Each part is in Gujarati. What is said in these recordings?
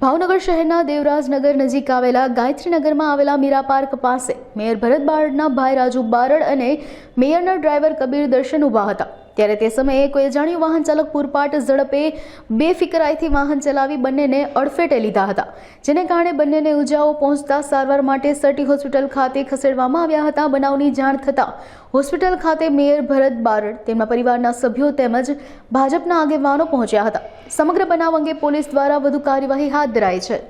ભાવનગર શહેરના દેવરાજનગર નજીક આવેલા ગાયત્રીનગરમાં આવેલા મીરા પાર્ક પાસે મેયર ભરત બારડના ભાઈ રાજુ બારડ અને મેયરના ડ્રાઈવર કબીર દર્શન ઊભા હતા ત્યારે તે સમયે કોઈ અજાણ્યું વાહન ચાલક પૂરપાટ ઝડપે બેફિકરાઈથી વાહન ચલાવી બંનેને અડફેટે લીધા હતા, જેને કારણે બંનેને ઈજાઓ પહોંચતા સારવાર માટે સટી હોસ્પિટલ ખાતે ખસેડવામાં આવ્યા હતા। બનાવની જાણ થતાં હોસ્પિટલ ખાતે મેયર ભરત બારડ, તેમના પરિવારના સભ્યો તેમજ ભાજપના આગેવાનો પહોંચ્યા હતા। સમગ્ર બનાવ અંગે પોલીસ દ્વારા વધુ કાર્યવાહી હાથ ધરાઈ છે।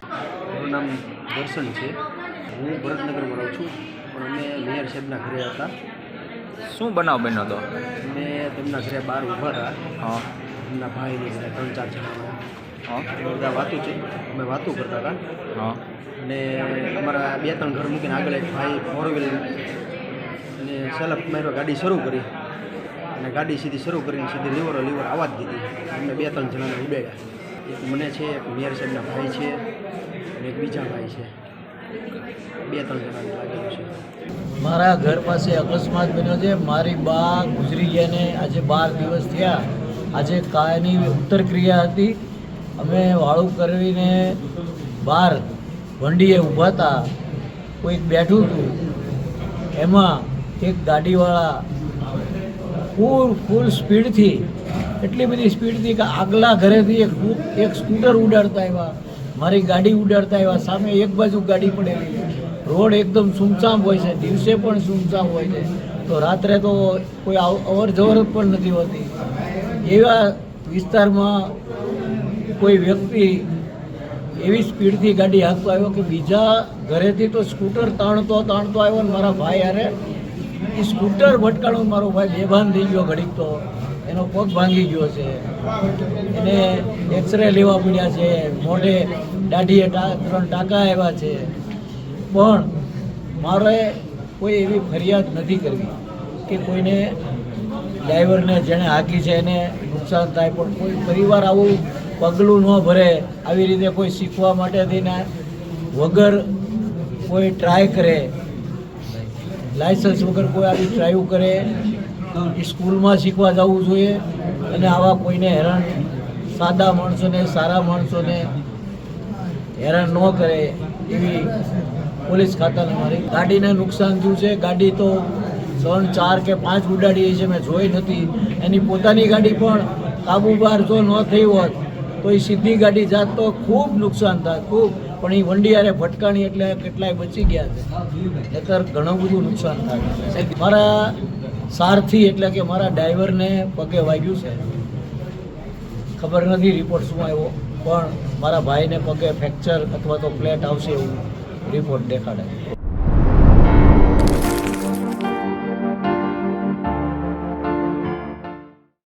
મારું નામ દર્શન છે, હું ભરતનગરમાં રહું છું, પણ અમે મેયર સાહેબના ઘરે હતા। શું બનાવ બન્યો હતો? અમે તેમના ઘરે બહાર ઊભા હતા। હા, એમના ભાઈની ઘરે 3-4 જણા હા, બધા વાતું છે, અમે વાતું કરતા હતા। હા, અને અમારા 2-3 ઘર મૂકીને આગળ એક ભાઈ 4 વ્હીલ અને સેલ્ફ માર્યો, ગાડી શરૂ કરી અને ગાડી સીધી શરૂ કરીને સીધી લીવર આવાજ દીધી। અમને 2-3 જણાને ઉડાડ્યા। એક મને છે, એક મેયર સાહેબના ભાઈ છે અને એક બીજા ભાઈ છે, 2-3 જણાને લાગેલું છે। મારા ઘર પાસે અકસ્માત બન્યો છે। મારી બા ગુજરી ગયાને આજે 12 દિવસ થયા। આજે કાયની ઉત્તર ક્રિયા હતી। અમે વાળું કરવીને બહાર વંડીએ ઊભા હતા, કોઈક બેઠું હતું, એમાં એક ગાડીવાળા ફૂલ સ્પીડથી, એટલી બધી સ્પીડથી કે આગલા ઘરેથી એક સ્કૂટર ઉડાડતા આવ્યા, મારી ગાડી ઉડાડતા આવ્યા। સામે એક બાજુ ગાડી પડેલી, રોડ એકદમ સુમસામ હોય છે, દિવસે પણ સુમસામ હોય છે, તો રાત્રે તો કોઈ અવર જવર પણ નથી હોતી। એવા વિસ્તારમાં કોઈ વ્યક્તિ એવી સ્પીડથી ગાડી હાંકતો આવ્યો કે બીજા ઘરેથી તો સ્કૂટર તાણતો આવ્યો ને મારા ભાઈ હારે એ સ્કૂટર ભટકાણું, મારો ભાઈ બેભાન થઈ ગયો, ઘડીક તો એનો પગ ભાંગી ગયો છે, એને એક્સરે લેવા પડ્યા છે, મોઢે દાઢીએ 3 ટાંકા આવ્યા છે, પણ મારે કોઈ એવી ફરિયાદ નથી કરવી કે કોઈને ડ્રાઈવરને જેણે હાંકી છે એને નુકસાન થાય, પણ કોઈ પરિવાર આવું પગલું ન ભરે, આવી રીતે કોઈ શીખવા માટે થઈને વગર કોઈ ટ્રાય કરે, લાયસન્સ વગર કોઈ આવી ટ્રાય કરે, સ્કૂલમાં શીખવા જવું જોઈએ અને આવા કોઈને હેરાન, સાદા માણસોને, સારા માણસોને હેરાન ન કરે એવી પોલીસ ખાતાને મારી ગાડીને નુકસાન થયું છે। ગાડી તો 3, 4 કે 5 ઉડાડી છે, મેં જોઈ નથી। એની પોતાની ગાડી પણ કાબુ બહાર જો ન થઈ હોત તો એ સીધી ગાડી જાત તો ખૂબ નુકસાન થાય, ખૂબ, પણ એ વંડિયારે ભટકાણી એટલે કેટલાય બચી ગયા છે, નહીંતર ઘણું બધું નુકસાન થાય। મારા સારથી એટલે કે મારા ડ્રાઈવરને પગે વાગ્યું છે, ખબર નથી રિપોર્ટ શું આવ્યો, પણ મારા ભાઈને પગે ફ્રેક્ચર અથવા તો પ્લેટ આવશે એવું રિપોર્ટ દેખાડે।